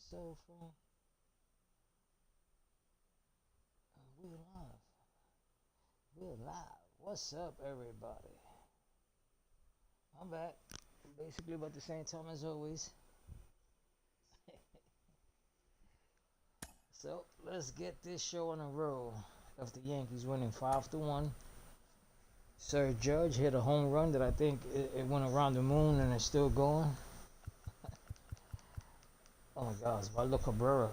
So from we live. We're live. What's up, everybody? I'm back. Basically about the same time as always. So let's get this show on a roll. Of the Yankees winning 5-1. Sir Judge hit a home run that I think it went around the moon and it's still going. Oh my gosh, Valdo Cabrera.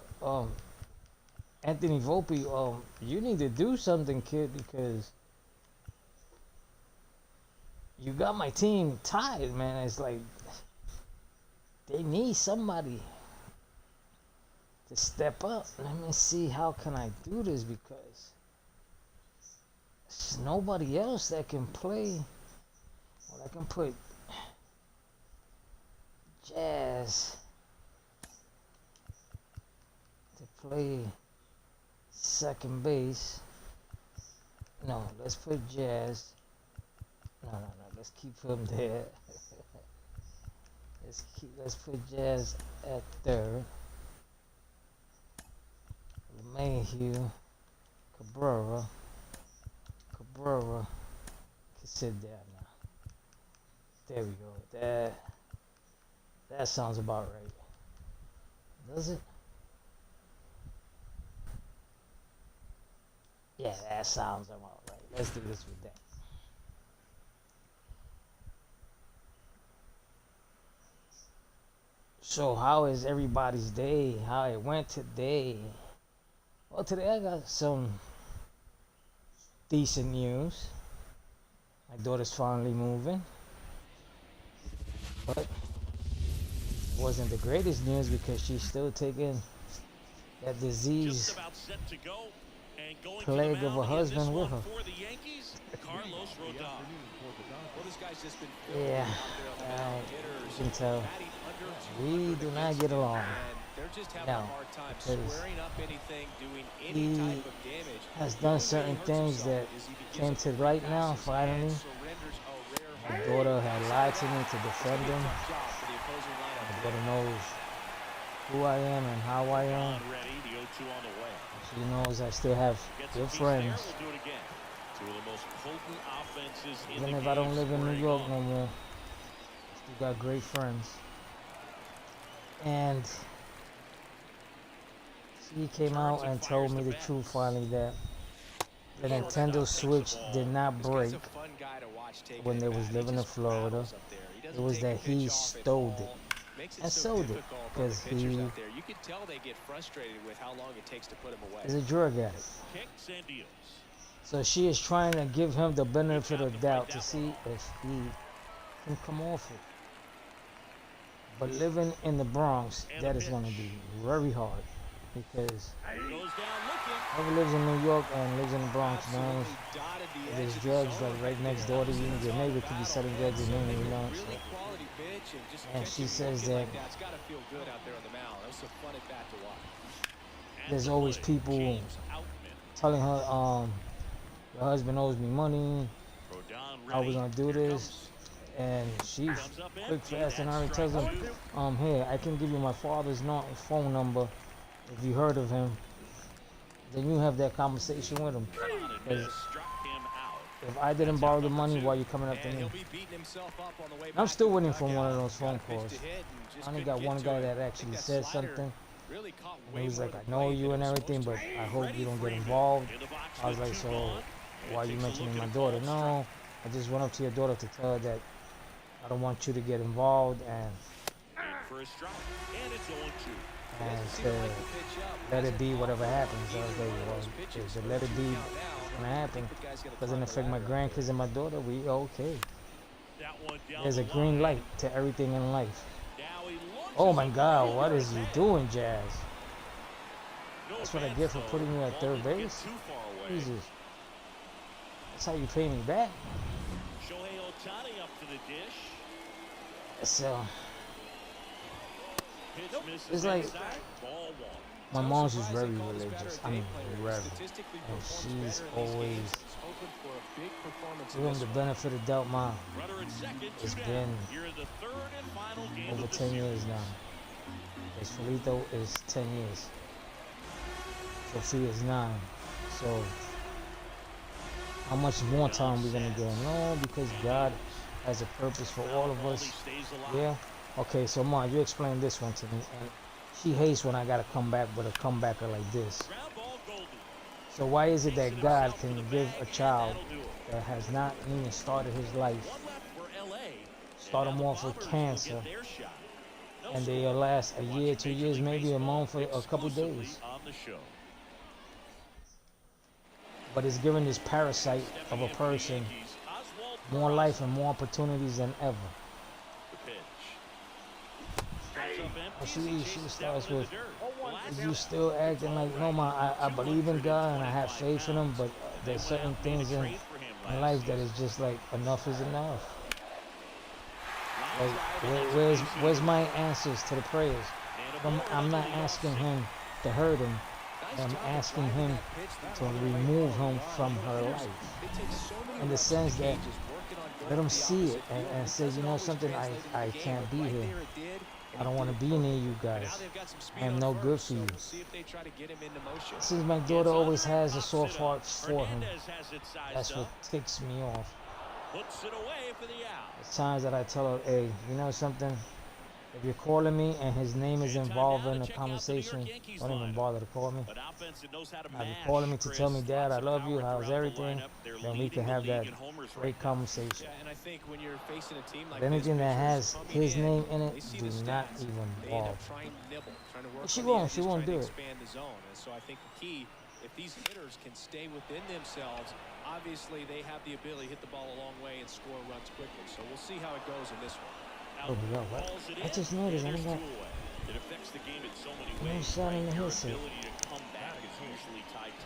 Anthony Volpe, you need to do something, kid, because you got my team tied, man. It's like they need somebody to step up. Let me see how can I do this, because there's nobody else that can play. Well, I can put Jazz to play second base. No, let's put Jazz. No. Let's keep him there. Let's put Jazz at third. Mayhew, Cabrera can sit down now. There we go. That sounds about right. Does it? Yeah, that sounds about right. Let's do this with that. So how is everybody's day? How it went today? Well, today I got some decent news. My daughter's finally moving. But it wasn't the greatest news because she's still taking that disease plague of a husband with her. Yeah, you can tell we do not get along. No, because he has done certain things that came to light now, finally. My daughter had lied to me to defend him. My daughter knows who I am and how I am. She knows I still have good friends. Even if I don't live in New York no more, I still got great friends. And she came out and told me the truth finally, that the Nintendo Switch did not break when they was living in Florida. It was that he stole it and sold it because he is a drug addict. So she is trying to give him the benefit of the doubt to see if he can come off it. But living in the Bronx, that is going to be very hard, because whoever lives in New York and lives in the Bronx knows there's drugs like right next door to you. Your neighbor could be selling drugs and you know. So. And she says that there's always people telling her, your husband owes me money, how we gonna do this? And she quick, fast, and already tells him, here, I can give you my father's phone number. If you heard of him, then you have that conversation with him. Because if I didn't borrow the money, why are you coming up to me? I'm still waiting for one of those phone calls. I only got one guy that actually said something. And he was like, I know you and everything, but I hope you don't get involved. I was like, so why are you mentioning my daughter? No, I just went up to your daughter to tell her that I don't want you to get involved and to let it be whatever happens. I was like, well, if the let it be gonna happen doesn't affect my grandkids and my daughter, we okay. There's a green light to everything in life. Oh my God, what is you doing, Jazz? That's what I get for putting you at third base? Jesus. That's how you pay me back? So it's like my mom's just very religious. I mean, very. And she's always given the benefit of doubt. Mom, it's been over 10 years now. Because Felito is 10 years. Sophia is 9. So how much more time we gonna get? No, because God has a purpose for all of us. Yeah. Okay, so Ma, you explain this one to me. And she hates when I gotta come back with a comebacker like this. So why is it that God can give a child that has not even started his life, start them off with cancer, and they'll last a year, 2 years, maybe a month, or a couple days? But it's giving this parasite of a person more life and more opportunities than ever. She starts with, you still acting like, no, Ma, I believe in God and I have faith in him, but there's certain things in life that is just like, enough is enough. Like, where's my answers to the prayers? I'm not asking him to hurt him. I'm asking him to remove him from her life. In the sense that, let him see it and say, you know something, I can't be here. I don't want to be near you guys. I am no good for you. Since my daughter always has a soft heart for him, that's what ticks me off. There's times that I tell her, hey, you know something? If you're calling me and his name is involved in the conversation, don't even bother to call me. If you're calling me to tell me, Dad, I love you, how's everything, then we can have that great conversation. But anything that has his name in it, do not even bother. She won't do it. So I think the key, if these hitters can stay within themselves, obviously they have the ability to hit the ball a long way and score runs quickly. So we'll see how it goes in this one. Oh, yo, what? I just noticed I got no shot in the headset.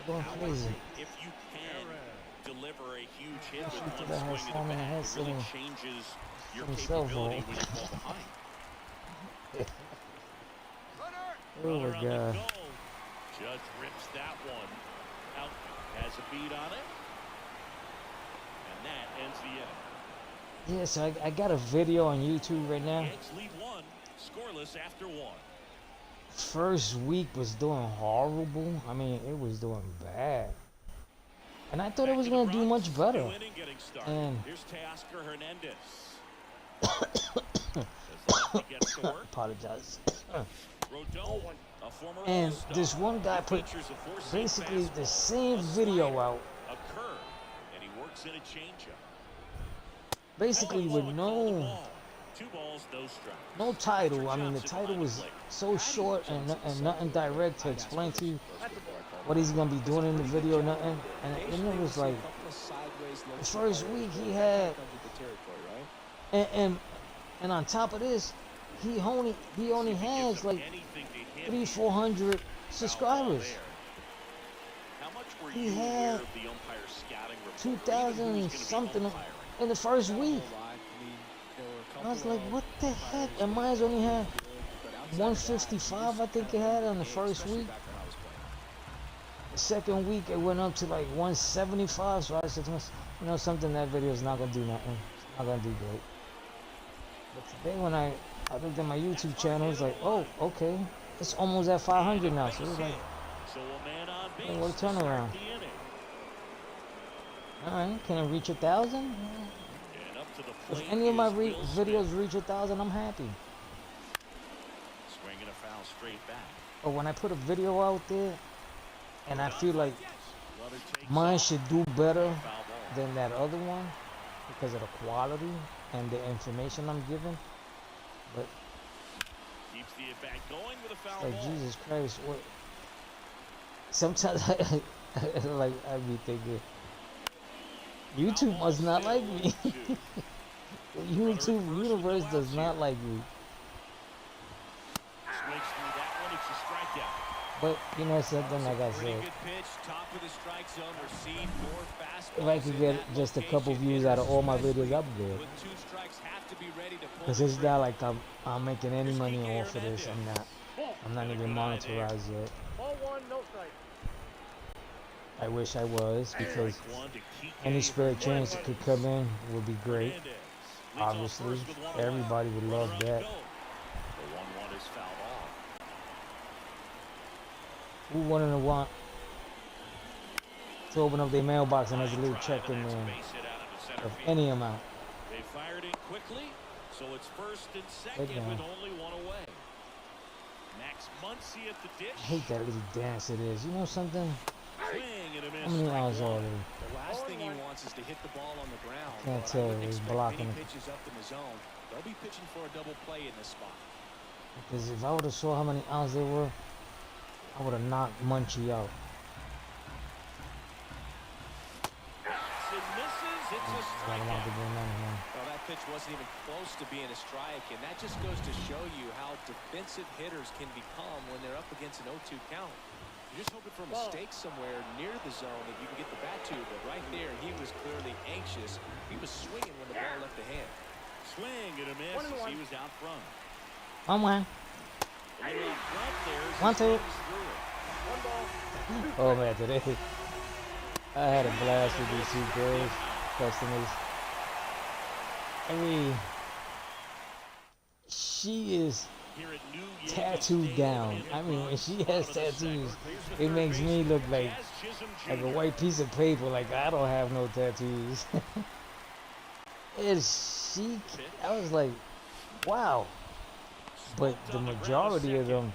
Going crazy. If you can deliver a huge hit She with thought one I had swing shot of the in the bat, it headset really and changes your himself capability off. when you fall behind. Oh my God. Judge rips that one out, has a beat on it, and that ends the inning. Yeah, so I got a video on YouTube right now. Yanks lead one, scoreless after one. First week was doing horrible. I mean, it was doing bad. And I thought it was going to do much better. And here's Teoscar Hernandez. apologize. And this one guy put basically the same video out. And he works in a changeup. Basically with no title. I mean, the title was so short and nothing direct to explain to you what he's gonna be doing in the video, nothing. And then it was like the first week he had, and on top of this, he only has like 300-400 subscribers. He had 2,000 something in the first week. I was like, what the heck? And mine only had 155, I think it had on the first week. The second week it went up to like 175. So I said to myself, you know something, that video is not gonna do nothing. It's not gonna do great. But today when I looked at my YouTube channel, it's like, oh, okay, it's almost at 500 now. So it was like, hey, what a turnaround. Alright, can it reach 1,000? If any of my videos reach 1,000, I'm happy. Swinging a foul straight back. But when I put a video out there, and I feel like mine should do better than that other one because of the quality and the information I'm giving, but keeps the at-bat going with a foul like ball. Jesus Christ, what? Sometimes I be thinking, YouTube must not like me. The YouTube universe does not like me. Swings through that one, it's a strikeout. But you know something, like I said, if I could get just a couple views out of all my videos, I'm good. Because it's not like I'm making any money off of this. I'm not even monetized yet. I wish I was, because any spare chance that could come in would be great. Obviously, everybody would love that. Who wouldn't want to open up their mailbox and there's a little check in there of any amount? They fired in quickly, so it's first and Right second now. with only one away. Max Muncy at the dish. I hate that little dance it is. You know something? Swing and a miss. How many Strike hours one. are there? The last thing he wants is to hit the ball on the ground. Can't but tell, I wouldn't he's expect blocking many it. pitches up in the zone. They'll be pitching for a double play in this spot. Because if I would have saw how many hours there were, I would have knocked Munchie out. It misses. It's a I don't want to strikeout. do none of them. Well, that pitch wasn't even close to being a strike, and that just goes to show you how defensive hitters can become when they're up against an 0-2 count. You're just hoping for a mistake somewhere near the zone that you can get the bat to, but right there, he was clearly anxious. He was swinging when the ball left the hand. Swing and a miss as he was out front. One, one. A little out front there as he 1, 2. swings through it. Oh man, today I had a blast with these two girls, customers. I mean, she is Here at New Yankee tattooed Stadium down. in I mean, when she Bronx, has bottom of the tattoos, second. Here's the it third makes me look baseman, like Jazz Chisholm a Jr. white piece of paper. Like I don't have no tattoos. And she, I was like, wow. But the majority of them,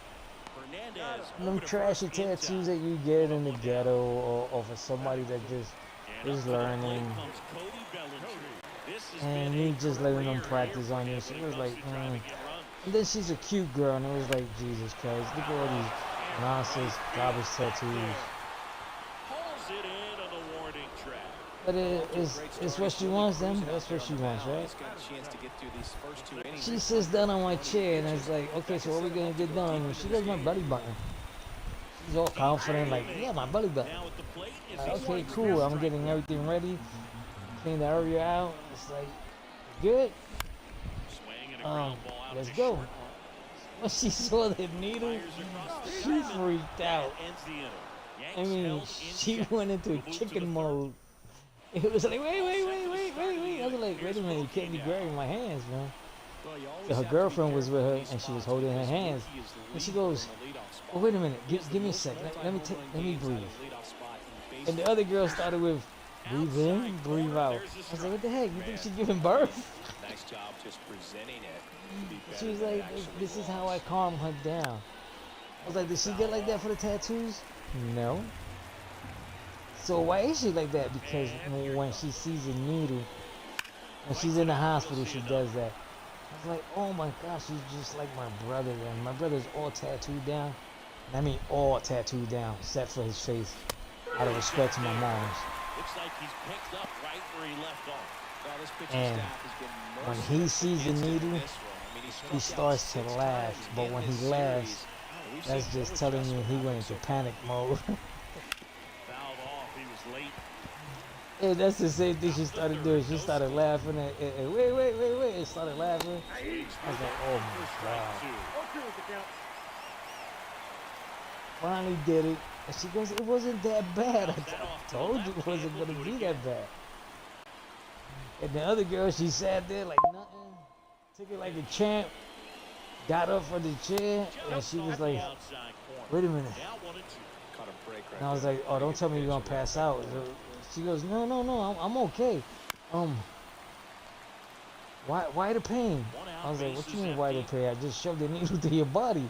Hernandez them over to trashy first in tattoos time. that you get in the ghetto, or for somebody that just And is up to the plate learning, comes Cody Bellinger. This has and been you a just letting them career practice year on for you. him She when it was comes like, to trying to get runs. And then she's a cute girl, and it was like, Jesus Christ, look at all these nonsense, garbage tattoos. Pulls it in on the warning track. But it's what she wants, then. That's what she wants, right? He's got a chance to get through these first 2 innings. She sits down on my chair, and it's like, okay, so what we gonna get done? And she does my belly button. She's all confident, like, yeah, my belly button. Now at the plate is Like, he okay, swings cool. for I'm strike getting one. everything ready. Clean the area out. It's like, good. Swing and a ground ball out Let's to go. short. When she saw the needle, Fires across the she diamond. freaked out. That ends the inning. I Yanks mean, held in she check. went into We'll move to the chicken third. mode. It was like, wait. I was like, wait a minute, you can't be grabbing my hands, man. Well, you always Her have to be girlfriend was with careful her, in these and she was spots holding her because hands. Mookie is the And she leader goes, in the leadoff spot. oh, wait a minute, He has give the me a most sec. Let me multi-home run let me games out of breathe. the leadoff spot in And the baseball. other girl started with, breathe in, Outside breathe corner, out. there's a I was like, what the heck? You think Man. she's giving birth? Nice job just presenting it to be better She was than it like, actually this is how I was. calm her down. I was like, did she get like that for the tattoos? No. So why is she like that? Because when she sees a needle, when she's in the hospital, she does that. I was like, oh my gosh, she's just like my brother then. My brother's all tattooed down. I mean all tattooed down, except for his face. Out of respect to my moms. Looks like he's picked up right where he left off. Well, this pitching And staff has been when merciless he sees the against him in needle, this one. I mean, he struck he out starts to 6 laugh. times But in when this he laughs, series. We've that's seen just really telling you stressful he went happenings into so panic mode. Fouled off. He was late. And that's the same thing she started doing. She started laughing and wait, and started laughing. I was like, oh my god. Finally did it. And she goes, it wasn't that bad. I told you it wasn't going to be that bad. And the other girl, she sat there like nothing. Took it like a champ. Got up from the chair. And she was like, Outside corner. wait a minute. Now 1-2. Caught a break right And I was there. like, oh, don't tell me you're going to pass out. She goes, no, I'm okay. Why the pain? I was like, what you mean why the pain? I just shoved the needle through your body.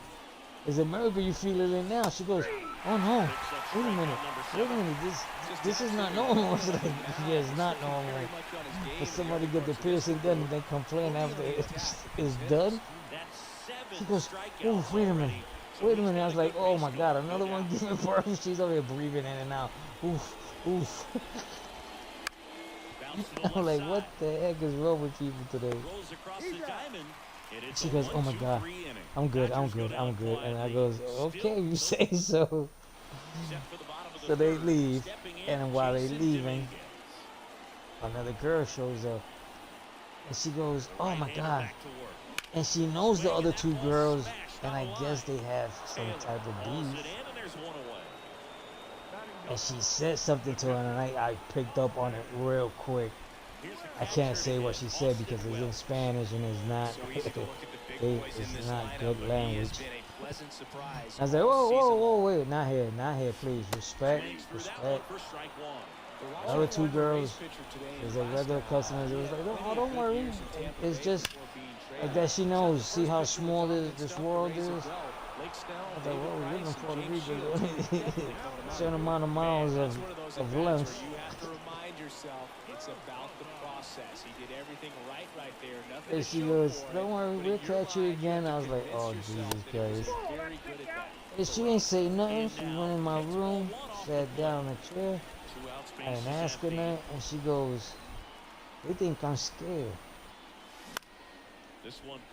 It's a miracle you feel it in now. She goes, oh no, wait a minute, this is not normal. I was like, yeah, it's not normal. Very much on his game For in the somebody early to get the parts of this piercing done and then complain after it's done. That's 7 She goes, strikeouts oh, wait a minute. already. Wait a minute. I was like, oh my God, another one giving birth. She's over here breathing in and out. Oof. Bounce to the I'm left like, what side. the heck is wrong with people today? Rolls across the diamond. And it's She a goes, oh my 1-2-3 God, inning. I'm good. Dodgers go down And I quietly. goes, okay, you say so. Set for the bottom of the So they third. leave, Stepping in, and while they Jason leaving, Dominguez. another girl shows up. And she goes, oh my Right-hander God. back to work. And she knows the Swing, other and that two ball girls, smashed and on I the guess line. they have some Taylor type of hauls beef. it in, and there's one away. And she said something to her, and I picked up on it real quick. Here's the I catcher can't say what again, she said Austin because it's in Wells. Spanish and it's not, So easy to look at the big boys in it's this not lineup, good but he has language. been a pleasant surprise. I was like, whoa, whoa, whoa, wait, not here, please. Respect, respect. The other two girls, there's like regular customers. It was like, oh, don't worry. It's just like that she knows. See how small this world is? I was like, well, we live in Puerto Rico. Certain amount of miles of length. You have to remind yourself it's about the process. He did everything right there. Nothing And she goes, don't worry, we'll catch you again. I was like, oh, Jesus Christ. very good at that. And she ain't say nothing. She went in my room, sat down in a chair. I didn't ask her that, and she goes, they think I'm scared.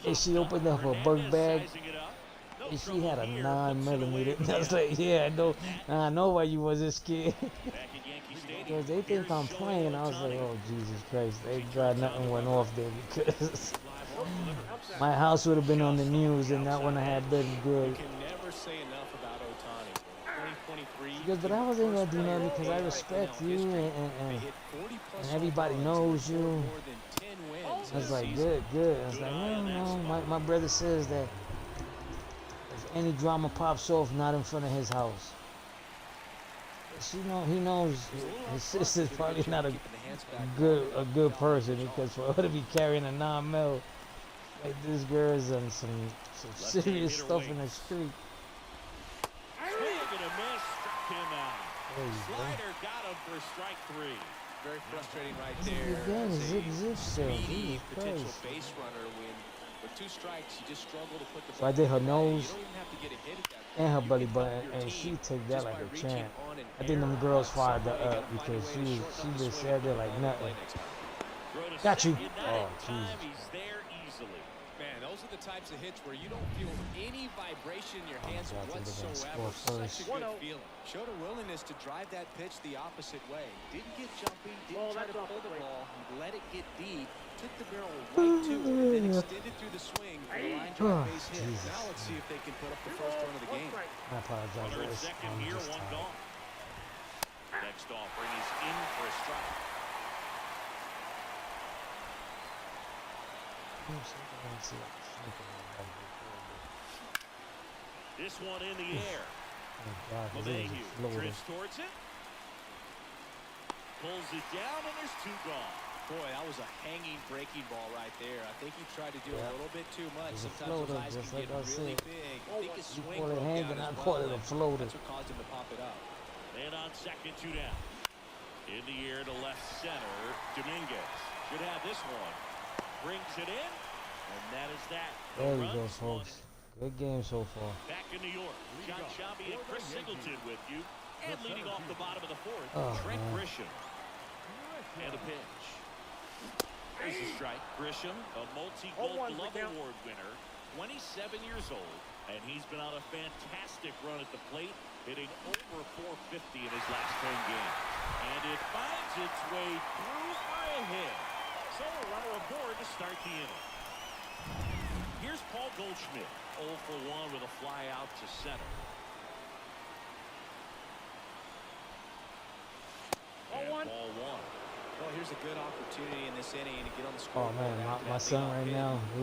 And she opened up her book bag, and she had a 9mm. And I was like, yeah, I know why you wasn't scared. Because they think I'm playing. I was like, oh, Jesus Christ. Thank God nothing went off there, because my house would have been on the news, and that wouldn't have been good. You can never say enough about Ohtani. 2023. Because, but I wasn't going to do nothing because I respect you, and everybody knows you. I was like, good. I was like, no. My brother says that if any drama pops off, not in front of his house. He knows his sister's probably not a good person, because for her to be carrying a 9mm, like this girl's on some serious stuff in the street. Slider got him for strike 3. Very frustrating right there. Again, zip Speedy potential base runner with 2 strikes, you just struggle to put the So I did her nose you don't even have to get a hit at that and her belly button, and she took that like a champ. I think them girls fired her up because she just sat there like nothing. Got you. Oh, Jesus. Man, those are the types of hits where you don't feel any vibration in your hands whatsoever. Such a good feeling. Showed a willingness to drive that pitch the opposite way. Didn't get jumpy, didn't try to pull the ball. He let it get deep, took the barrel right to it, and then extended through the swing for the line drive base hit. Now let's see if they can put up the first run of the game. I apologize. Second here, one gone. Next offering is in for a strike. This one in the air. LeMahieu drifts towards it. Pulls it down, and there's 2 gone. Boy, that was a hanging breaking ball right there. I think he tried to do a little bit too much. Sometimes those eyes can get really big. I think his swing broke down as well. That's what caused him to pop it up. Man on second, 2 down. In the air to left center, Dominguez should have this one. Brings it in, and that is that. There we go, folks. Good game so far. Back in New York, John Shelby and Chris Singleton with you. And leading off the bottom of the 4th, Trent Grisham. And a pitch. There's a strike. Grisham, a multi-gold glove award winner, 27 years old, and he's been on a fantastic run at the plate, hitting over 450 in his last 10 games. And it finds its way through for a hit. So a runner aboard to start the inning. Here's Paul Goldschmidt, 0 for 1 with a fly out to center. And ball 1. Well, here's a good opportunity in this inning to get on the score. Oh man, my son right now, The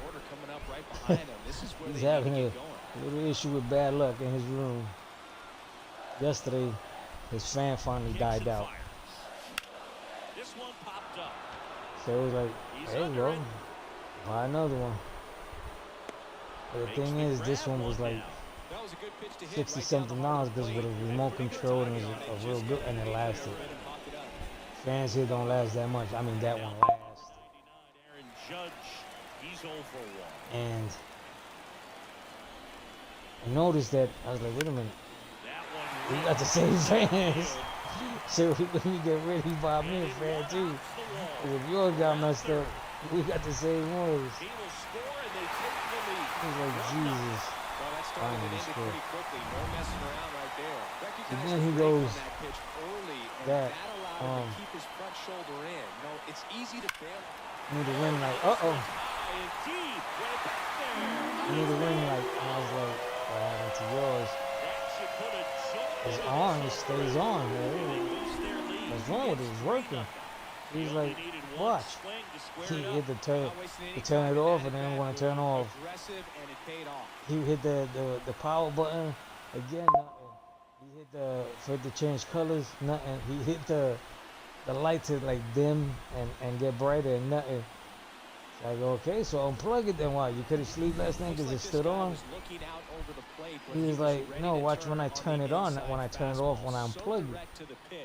order coming up right behind him. This is where he's they having need to a get going. little issue with bad luck in his room. Yesterday, his fan finally died out. This one popped up. So it was like, there you go, buy another one. But the thing is, this one was like $60-something because with a remote control, and it was a real good, and it lasted. Fans here don't last that much. I mean, that one lasts. Aaron Judge, he's 0 for 1. And I noticed that, I was like, wait a minute. We got the same fans. So let me get ready by me a fan too. If yours got messed up, we got the same ones. He will score, and they take the lead. I was like, Jesus. Well, that started it ended pretty quickly. No messing around right there. And then he goes that pitch early, and that allowed him to keep his front shoulder in. No, it's easy to fail. need to win like, need to win like, and I was like, what happened to yours? It's on, it stays on, man. What's wrong with it? It's working. He's like, watch. He hit the turn it off, and then when it turned off, he hit the power button again. Nothing. He hit for the change colors. Nothing. He hit the light to like dim and get brighter, and nothing. It's like, okay, so unplug it then. Why? You couldn't sleep last night because it stood on. He was like, no, watch when I turn it on, not when I turn it off, when I unplug it.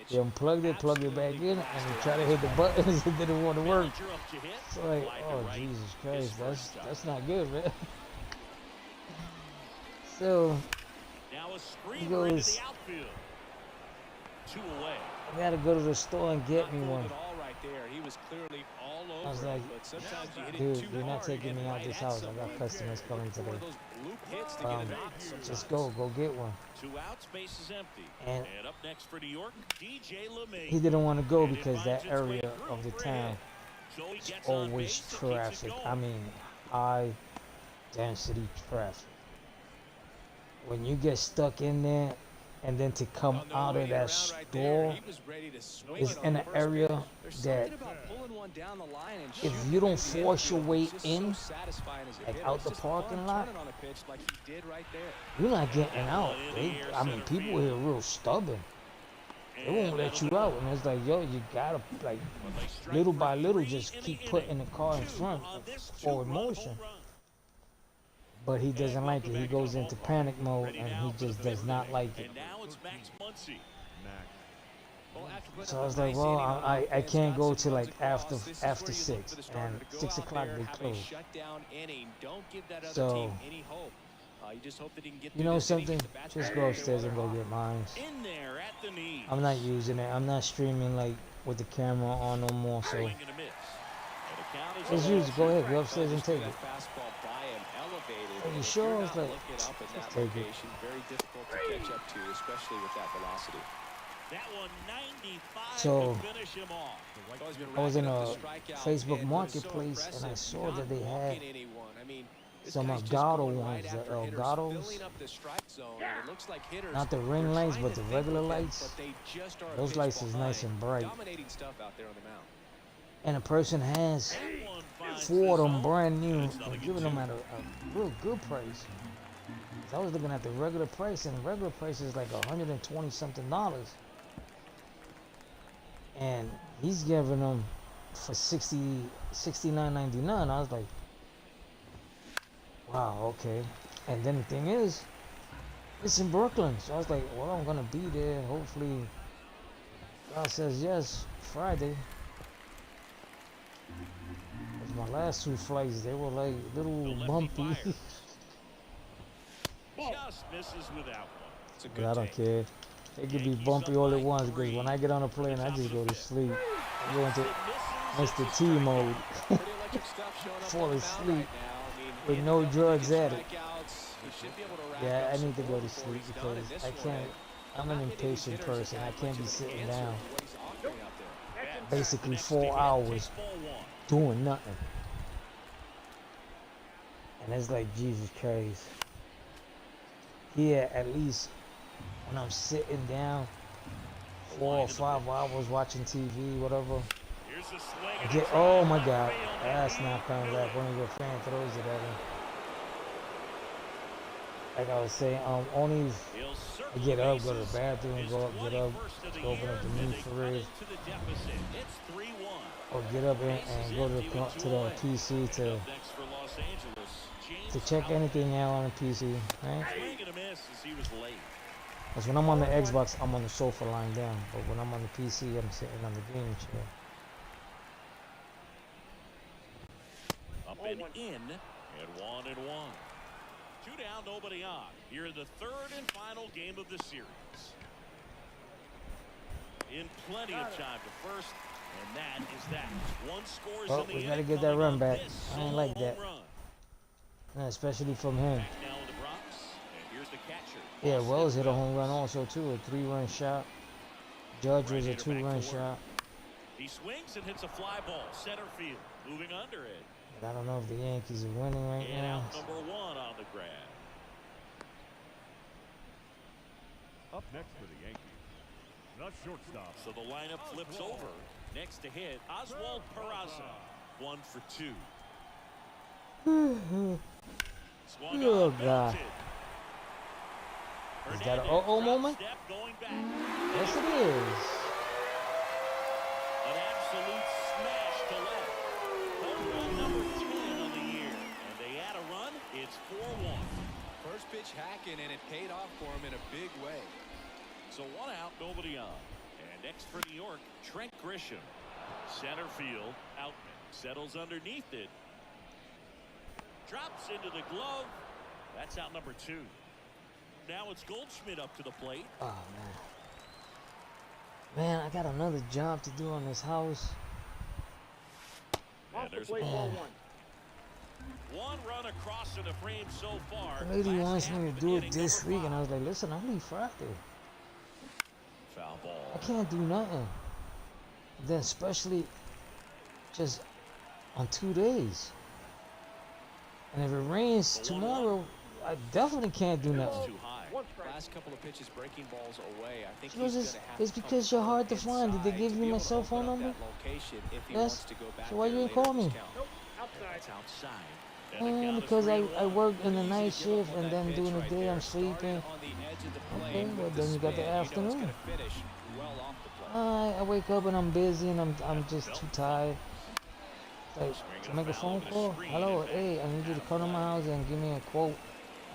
He unplugged it, plugged it back in, and he tried to hit the buttons. It didn't want to work. It's like, oh, Jesus Christ, that's not good, man. So, he goes, I gotta go to the store and get me one. I was like, dude, you're not taking me out this house. I got customers coming today. Just go get one. And he didn't want to go because that area of the town is always traffic. I mean, high density traffic. When you get stuck in there, and then to come out of that store is in an area that if you don't force your way in, like out the parking lot, you're not getting out. I mean, people here are real stubborn. They won't let you out, and it's like, yo, you gotta, like, little by little, just keep putting the car in front, forward motion. But he doesn't like it. He goes into panic mode, and he just does not like it. So I was like, well, I can't go to like after 6, and 6 o'clock they close. So, you know something? Just go upstairs and go get mine. I'm not using it. I'm not streaming like with the camera on no more. So just use it. Go ahead. Go upstairs and take it. Are you sure? I was like, just take it. Very difficult to catch up to, especially with that velocity. So I was in a Facebook marketplace and I saw that they had some Elgato ones, the Elgatos, not the ring lights, but the regular lights. Those lights is nice and bright. And a person has 4 of them brand new and giving them at a real good price. So I was looking at the regular price, and the regular price is like $120 something. And he's giving them for $69.99. I was like, wow, okay. And then the thing is, it's in Brooklyn. So I was like, well, I'm gonna be there. Hopefully, God says yes, Friday. My last 2 flights, they were like a little bumpy. Just misses without one. But I don't care. It could be bumpy all at once, because when I get on a plane, I just go to sleep. I go into Mr. T mode. Fall asleep with no drugs added. Yeah, I need to go to sleep because I can't. I'm an impatient person. I can't be sitting down basically 4 hours doing nothing. And it's like, Jesus Christ. Here, at least when I'm sitting down 4 or 5 hours watching TV, whatever, oh my God, that's not coming back. One of your fan throws it at him. Like I was saying, only if I get up, go to the bathroom, go up, get up, open up the new fridge, or get up and go to the PC to check anything out on the PC, right? Because when I'm on the Xbox, I'm on the sofa lying down, but when I'm on the PC, I'm sitting on the gaming chair. Up and in, and 1-1. 2 down, nobody on. Here in the 3rd and final game of the series. In plenty of time to first, and that is that. One scores in the we gotta get that run back. I don't like that. Yeah, especially from him. Yeah, Wells hit a home run also too, a 3-run shot. Judge was a 2-run shot. He swings and hits a fly ball, center field, moving under it. I don't know if the Yankees are winning right now. Number 1 on the grab. Up next for the Yankees, the shortstop. So the lineup flips over. Next to hit, Oswald Peraza. 1 for 2. Swung Oh, on, God. belted. Is that an Hernandez, uh-oh moment? step going back. Yes, it is. An absolute smash to left. Home run number 10 on the year. And they add a run. It's 4-1. First pitch hacking, and it paid off for him in a big way. So 1 out, nobody on. And next for New York, Trent Grisham. Center field, Outman settles underneath it. Drops into the glove. That's out number 2. Now it's Goldschmidt up to the plate. Oh, man. Man, I got another job to do on this house. Yeah, there's Man. one run across in the frame so far. The lady Last wants half me of to the do inning, it this number week, and I 5. was like, listen, I leave Friday. Foul ball. I can't do nothing. Then especially just on 2 days. And if it rains tomorrow, I definitely can't do nothing. Too high. Last couple of pitches breaking balls away. I think She goes, he's it's, gonna have it's to come because you're hard to inside find. Did they give to you be my able to cell phone open up number? that location if he Yes. wants to go back So why there you didn't later call in this me? count. That's outside. And the Man, count is because I 3-1. work in the Easy night to give up shift, on and that then pitch during the right day there. I'm Started sleeping. on the edge of the plate Okay, with well the then you got the spin. You know it's afternoon. gonna finish well off the plate. I wake up and I'm busy and I'm just too tired. Like, to make a phone call? Hello, hey, I need you to come to my house and give me a quote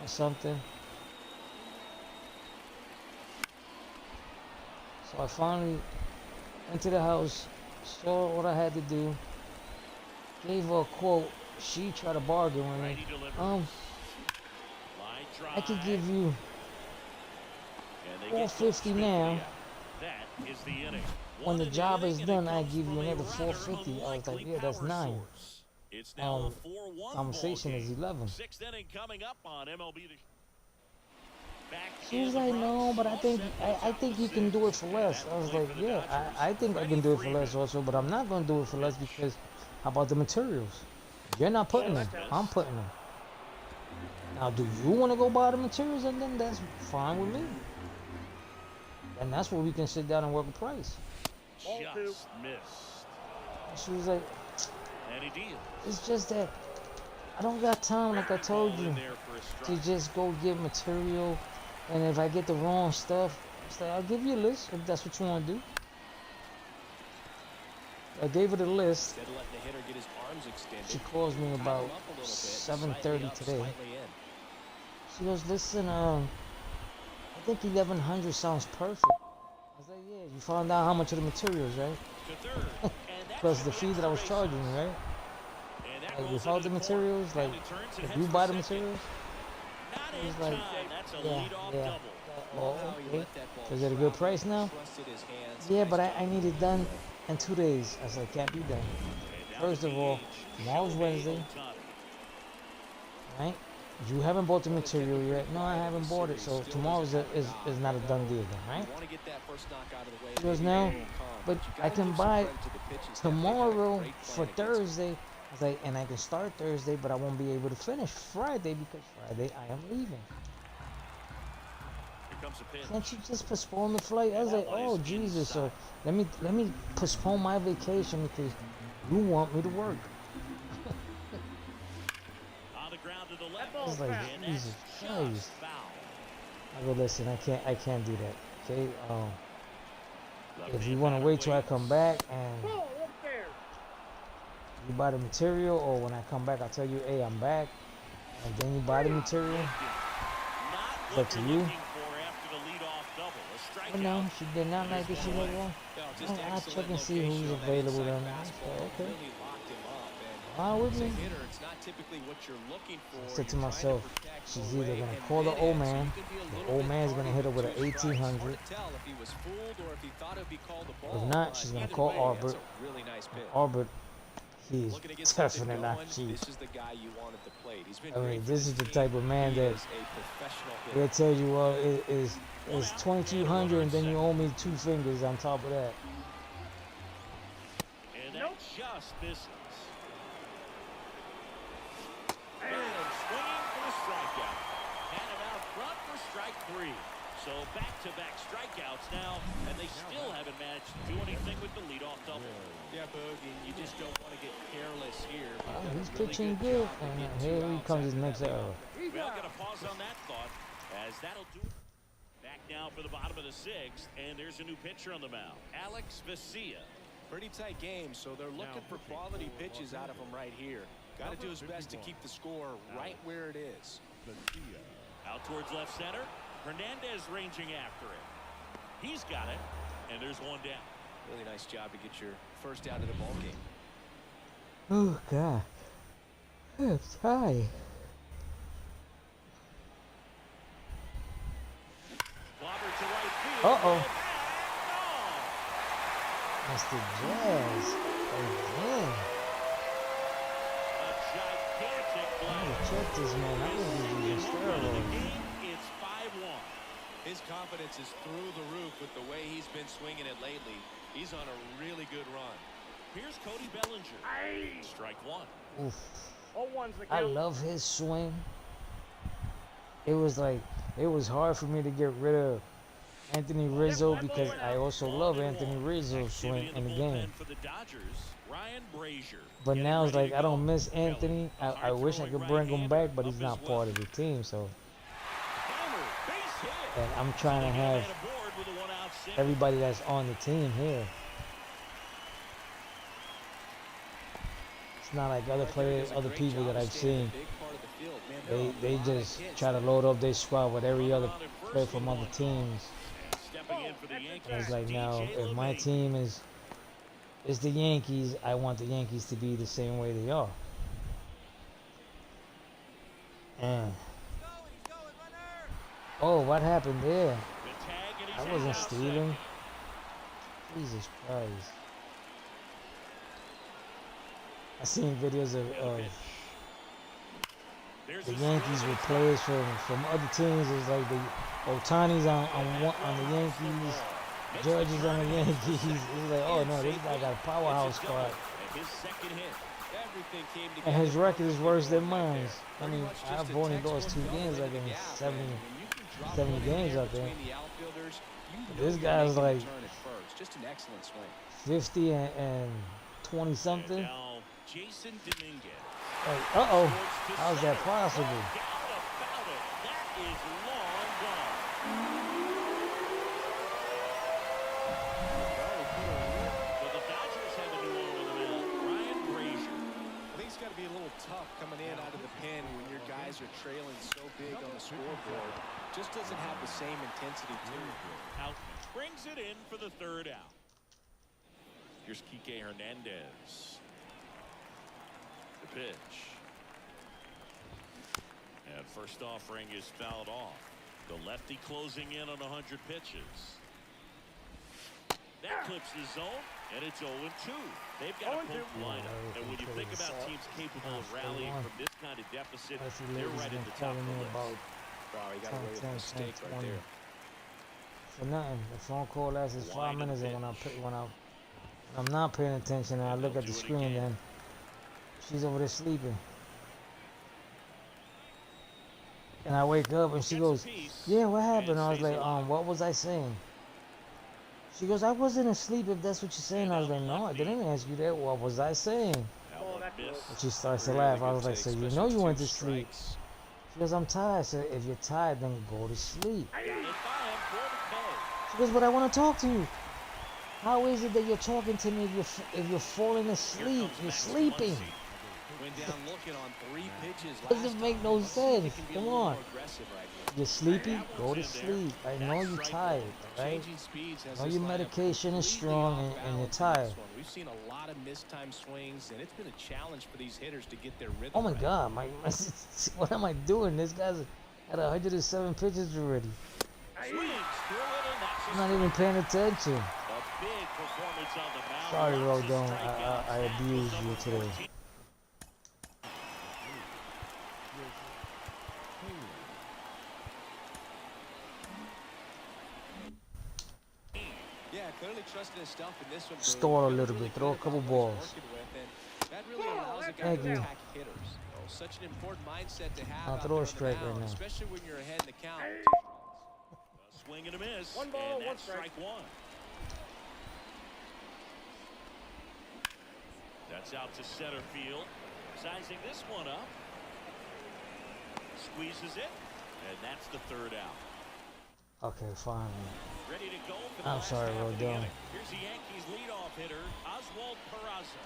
or something. So I finally went to the house, saw what I had to do, gave her a quote. She tried to bargain with me. Righty delivers. Line I could drive. give you And they get 450 Goldschmidt now. for the out. That is the inning. When One the in job inning, is and it done, I comes give you from a another rather 450. I was like, unlikely yeah, that's power 9. source. It's now a 4-1 Conversation ball is game. 11. 6th inning coming up on MLB The Back She was in the like, Bronx, no, but I all think set for the I top think of you the can do it 6th. for And less. at I the was plate like, for the yeah, Dodgers, I think I Freddie can do it for Freeman. less also, but I'm not going to do it for less because how about the materials? You're not putting them. I'm putting them. Now, do you want to go buy the materials? And then that's fine with me. And that's where we can sit down and work a price. Just missed. She was like, And he deals. it's just that I don't got time, like I told Ball you, in there for a to strike. just go get material. And if I get the wrong stuff, it's like, I'll give you a list if that's what you want to do. I gave her the list. Instead of letting the hitter get his arms extended, She calls me tied him about up a little bit, 7:30 slightly up, today. slightly in. She goes, listen, I think 1100 sounds perfect. I was like, yeah, you found out how much of the materials, right? To third. And that Plus should the be fee that I was extra charging bases. you, right? And that Like rolls without into the the corner. materials, like Now he turns and if heads you for buy the second. materials, Not it in was like, time. That's a yeah, leadoff yeah. double. Oh, How he okay. let that ball Is it a good travel, price now? trusted his hands. Yeah, Nice but I job. need it done in 2 days. I was like, can't be done. And now First the of all, DH, tomorrow's Shohei Wednesday, Ohtani. right? You haven't bought the material yet. No, I haven't bought it. So tomorrow is not a done deal then, right? You want to get that first knock out of the way. She goes, maybe no, they won't come, but you I gotta can give some buy credit to the pitching staff. They've had a tomorrow great for plan against him. Thursday. I was like, and I can start Thursday, but I won't be able to finish Friday because Friday I am leaving. Here comes a pitch. Can't you just postpone the flight? I was like, oh Jesus, so let me postpone my vacation because you want me to work. On the ground to the left. I was like, And that's Jesus just Christ. foul. I go, listen, I can't do that. Okay, if Left-hand you want to batter wait till I waits. come back and you buy the material, or when I come back, I'll tell you, hey, I'm back, and then you buy the material. Not It's what up to you're you. looking for after the leadoff double. A But no, strikeout. she did not like it. She was like, well, No, just I'll check excellent and see location who's on that available inside then. I fastball. said, okay. Really locked him up. And Fine with as a me. hitter, it's not typically what you're looking for. I said to You're trying myself, protect she's away either gonna and call the mid old in, so man, you can be a the little old bit man's gonna guarded hit her with an two strikes. Hard 1800. to tell if he was fooled or if he thought it would be called a ball. If not, but she's gonna either call way, Albert. That's a really nice pitch. Albert, he's Looking to get something definitely not going, cheap. This is the guy you want at the plate. He's been I great mean, for this is the team. type of man He that is a professional he'll hitter. tell you, well, it's 2200, and then you owe me 2 fingers on top of that. And that just misses. And swinging for the strikeout. Had him out front for strike 3. So back-to-back strikeouts now, and they still haven't managed to do anything with the leadoff double. Yeah, Boogie, you just don't want to get careless here. He's pitching good, and here he comes his next error. Well, gonna pause on that thought, as that'll do it. Back now for the bottom of the sixth, and there's a new pitcher on the mound, Alex Vesia. Pretty tight game, so they're looking for quality pitches out of him right here. Got to do his best to keep the score right where it is. Out towards left center. Hernandez ranging after it. He's got it, and there's one down. Really nice job to get your first out of the ball game. Oh, God. I'm tired. Clobber to right field. Uh-oh. No. That's the Jazz. Again. A gigantic I play. gotta check this, man. I think he's using steroids. It's 5-1. His confidence is through the roof with the way he's been swinging it lately. He's on a really good run. Here's Cody Bellinger. Strike one. Oof. I love his swing. It was hard for me to get rid of Anthony Rizzo because I also love Anthony Rizzo's swing in the game. For the Dodgers, Ryan Brazier. But now it's like I don't miss Anthony. I wish I could bring him back, but he's not part of the team. So, and I'm trying to have everybody that's on the team here. It's not like other players, other people that I've seen. They just try to load up their squad with every other player from other teams. And it's like now, if my team is the Yankees, I want the Yankees to be the same way they are. And oh, what happened there? I wasn't stealing. Jesus Christ. I seen videos of the Yankees with players from other teams. It's like the Otani's on the Yankees, Judge is on the Yankees. It's like, oh no, this guy got a powerhouse squad. And his record is worse than mine. I mean, I've only lost 2 games like in 70 games out there. This guy's like 50 and 20 something. Jason Dominguez. Like, uh-oh, how's that possible? That is long gone. So the Dodgers have a new owner on the mound, Ryan Brazier. I think it's got to be a little tough coming in out of the pen when your guys are trailing so big on the scoreboard. Just doesn't have the same intensity to it. Out brings it in for the third out. Here's Kike Hernandez. The pitch. And first offering is fouled off. The lefty closing in on 100 pitches. That clips the zone, and it's 0-2. They've got a potent lineup. And when you think about teams capable of rallying from this kind of deficit, they're right at the top of the list. Wow, he got away with a mistake right there. For nothing. The phone call lasted 5 minutes, and when I'm not paying attention and I look at the screen, then she's over there sleeping. And I wake up and she goes, yeah, what happened? I was like, what was I saying? She goes, I wasn't asleep if that's what you're saying. I was like, no, I didn't ask you that. What was I saying? And she starts to laugh. I was like, so you know you went to sleep. She goes, I'm tired. So if you're tired, then go to sleep. She goes, but I want to talk to you. How is it that you're talking to me if you're falling asleep? You're sleeping. Went down looking on 3 pitches. Doesn't make no sense. Come on. You're sleepy? Go to sleep. I know you're tired, right? I know your medication is strong and you're tired. We've seen a lot of mistimed swings, and it's been a challenge for these hitters to get their rhythm. Oh my God, what am I doing? This guy's at 107 pitches already. I'm not even paying attention. Sorry, Rodon. I abused you today. Yeah, clearly trusting his stuff in this one. Stall a little bit. Throw a couple balls. That really allows a guy to attack hitters. Such an important mindset to have. I'll throw a strike right now. Especially when you're ahead in the count. Swing and a miss. One ball, and one that's strike. strike one. That's out to center field. Sizing this one up. Squeezes it. And that's the third out. Okay, fine. Ready to go for the I'm last sorry, half of the Rodon. inning. Here's the Yankees leadoff hitter, Oswald Peraza.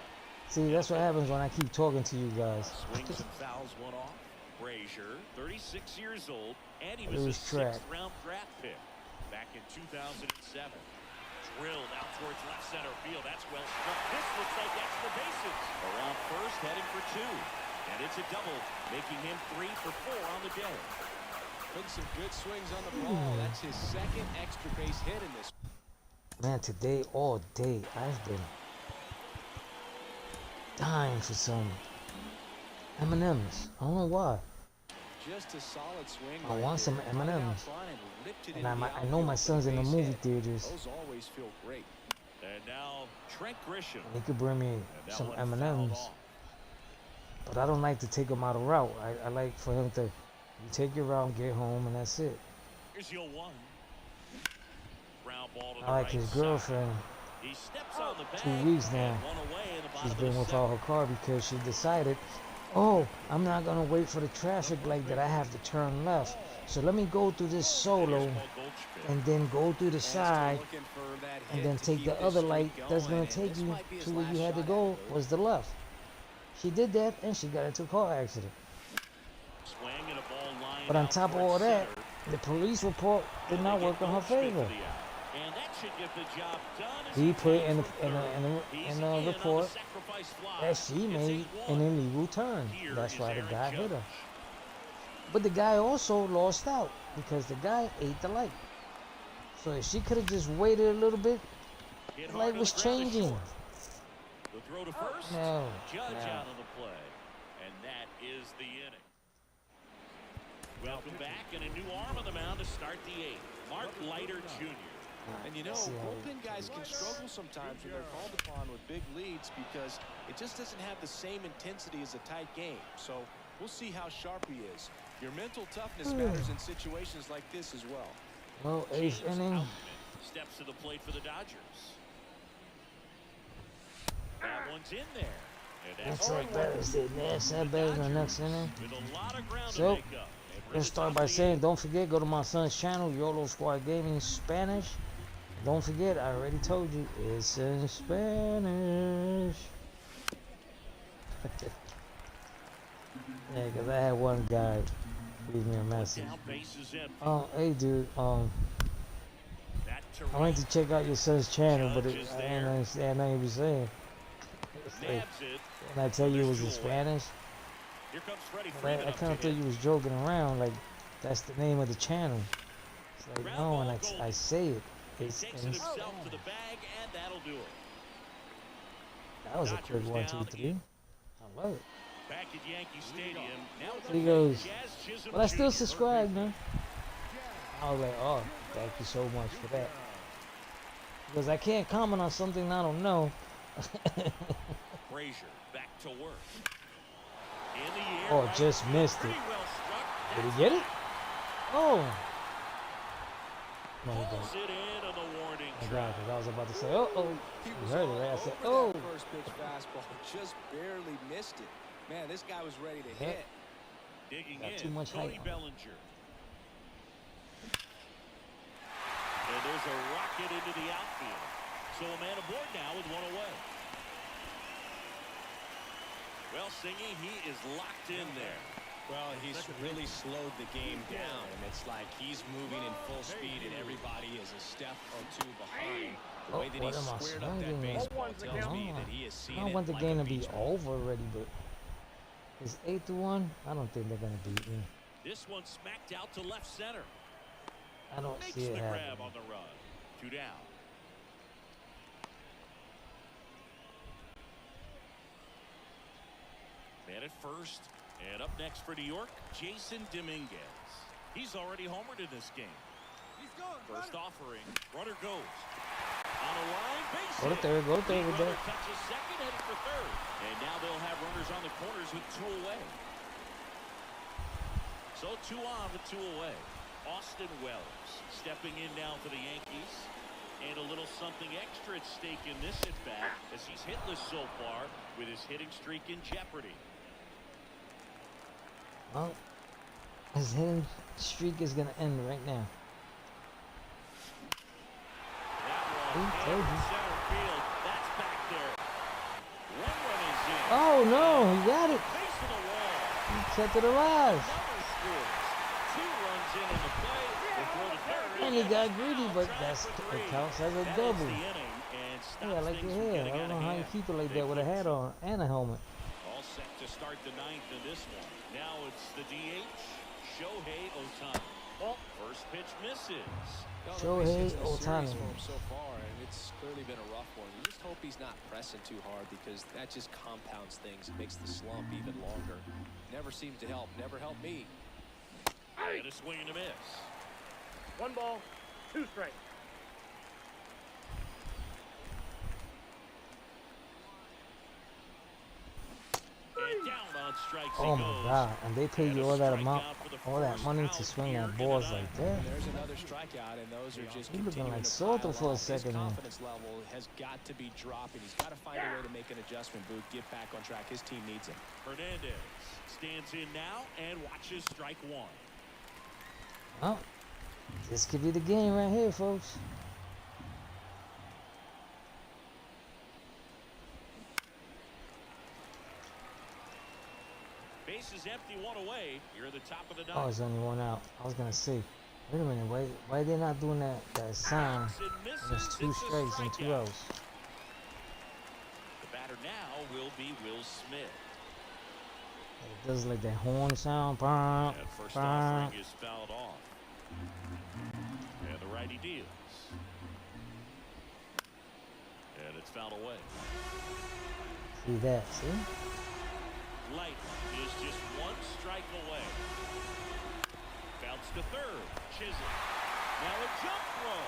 See, that's what happens when I keep talking to you guys. Swings and fouls one off. Brazier, 36 years old, and he It was a was track. sixth-round draft pick back in 2007. Drilled out towards left center field. That's well struck. This looks like that's the bases. Around first, heading for two. And it's a double, making him 3 for 4 on the day. Putting some good swings on the ball. That's his second extra base hit in this. Man, today, all day, I've been dying for some M&Ms. I don't know why. Just a solid swing. I want some Right out M&Ms. front and ripped it And into the I know my outfield son's for in the base movie hit. theaters. Those always feel great. And now Trent Grisham. And he could bring me And that some one M&Ms. fouled off. But I don't like to take him out of route. I like for him to, you take your route, get home, and that's it. Here's your one. Ground ball to the I like right his side. girlfriend. He steps on the bag. 2 weeks now. And one away in the bottom She's of been the without her seventh. car because she decided, oh, I'm not going to wait for the traffic light that I have to turn left. So let me go through this solo Here's Paul Goldschmidt. and then go through the side Looking for that and hit then to take keep the this other streak light that's going, going to and take this you might be his to where you last had to shot go at it. was the left. She did that and she got into a car accident. Swing and a ball lined But on out top of towards all that, center. the police report did And not they work get in her Goldschmidt favor. for the out. And that should get the job done as He put goes in the, for in the, third. in the, He's in the on the report sacrifice fly. that she It's made 8-1. an illegal turn. Here That's is why the Aaron guy hit her. Judge. But the guy also lost out because the guy ate the light. So if she could have just waited a little bit, Hit the hard light on was the ground to changing. short. The throw to first. No, Judge no. out of the play. And that is the inning. Welcome back, and a new arm on the mound to start the eighth. Mark Leiter Jr. And you know, See how bullpen guys can struggle sometimes when they're called upon with big leads because it just doesn't have the same intensity as a tight game. So we'll see how sharp he is. Your mental toughness matters in situations like this as well. Well, eighth James inning. Outman steps to the plate for the Dodgers. That one's in there. And That's like better. That's that better than the next inning. with a lot of ground to So, make up. And we're let's at the start top by of the saying, eighth. don't forget, go to my son's channel, YOLO Squad Gaming Spanish. Don't forget, I already told you, it's in Spanish. Yeah, because I had one guy leave me a message. Down, bases empty. Hey dude, That to I went right. to check out your son's channel, but Judge is I there. didn't understand nothing he was saying. It's like, Nabs it. and I tell you it was in Visual away. Spanish, Here comes Freddie but Freeman I up kind of to thought hit. you was joking around, like that's the name of the channel. It's like, Ground no, ball and goal. I say it. He It's takes it in himself to the bag, and that'll do it. That was a quick Dodgers 1, 2, down 3. I love it. Back at Yankee Stadium. Now it's He goes, Jazz Chisholm well, I still Jr. subscribe, man. I was like, oh, thank you so much for that. Because I can't comment on something I don't know. Brazier back to work. In the air. Oh, right just field. missed it. Pretty well struck. Did he get it? Oh. No, he Pulls didn't. it in on the warning My God, track. 'cause I was about to say, oh, He you was heard it, all right? I said, over oh. that first pitch fastball, just barely missed it. Man, this guy was ready to Yep. hit. Digging Got in. too much Cody height on it. Bellinger. And there's a rocket into the outfield. So a man aboard now with one away. Well, Singy, he is locked in there. Well, he's really slowed the game down, and it's like he's moving in full speed, and everybody is a step or two behind. The way that what he am I squared up that swinging? baseball tells me Oh. that he is I seeing don't it want the like game a to be beach ball. over already, but it's 8-1. I don't think they're gonna beat me. This one smacked out to left center. I don't Makes see it the grab happening. on the run. 2 down. Man at first. And up next for New York, Jason Dominguez. He's already homered in this game. First offering. Runner goes. On a line, base Go to hit. third, go to third Lead with runner that. touches second, headed for third. And now they'll have runners on the corners with 2 away. So 2 on with 2 away. Austin Wells stepping in now for the Yankees. And a little something extra at stake in this at-bat as he's hitless so far with his hitting streak in jeopardy. Well, his hitting streak is going to end right now. That one told you. center field. That's back there. One run is in. Oh, no, he got it. Base of the wall. He kept it alive. Another scores. 2 runs in the play before the third. And he got greedy, but it counts as a That double. ends the inning and stops Yeah, I like things your from hair. getting I don't out know of how you hand. keep it like They that with a flip hat on and a helmet. All set to start the 9th in this one. Now it's the DH, Shohei Ohtani. Well, first pitch misses. Shohei Ohtani. For him so far, and it's clearly been a rough one. You just hope he's not pressing too hard because that just compounds things. It makes the slump even longer. Never seems to help. Never helped me. And a swing and a miss. 1 ball, 2 strikes. And down on strikes Oh he my goes. God! And they pay And you a all that strikeout amount, for the all that first money out to swing here at in balls the like ninth. that. And there's another strikeout, and those are just He looking continuing like to Salter pile for a on. second His there. confidence level has got to be dropping. He's got to find a way to make an adjustment, Boot, get back on track. His team needs him. Hernandez stands in now and watches strike 1. Oh, this could be the game right here, folks. Base is empty, 1 away. You're at the top of the 9th. Oh, it's only one out. I was gonna say, wait a minute, why they not doing that sign? Swings and misses. There's 2 It's a strikes and 2 strikeout. outs. The batter now will be Will Smith. It does like that horn sound. Bah, That first bah. offering is fouled off. And the righty deals. And it's fouled away. See that? See? Light is just 1 strike away. Bounce to third. Chisholm. Now a jump throw.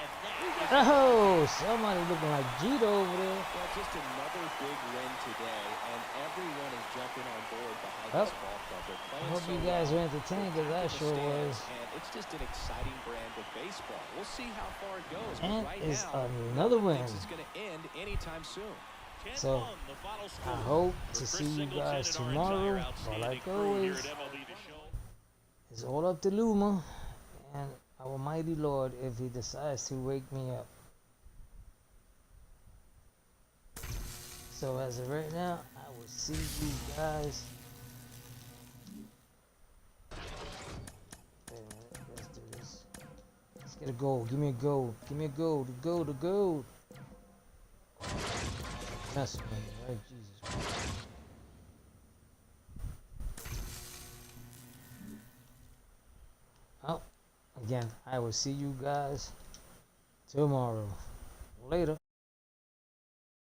And that is Oh, somebody looking like Gito over there. Well, just another big win today, and everyone is jumping on board behind Well, this ball club. They're I playing hope so you guys well. are entertained, because I They're sure in the was. stands, and it's just an exciting brand of baseball. We'll see how far it goes. But And right it's now, another no one win. thinks it's going to end anytime soon. 10-1, So, the final I score. hope For to Chris see you Singleton guys and our tomorrow. entire But outstanding like crew here always, at MLB The Show. it's all up to Luma and our mighty Lord if he decides to wake me up. So as of right now, I will see you guys. Wait a minute, let's do this. Let's get a goal. Give me a goal. Give me a goal. The goal. The goal. That's me, right? Jesus. Oh, again, I will see you guys tomorrow. Later.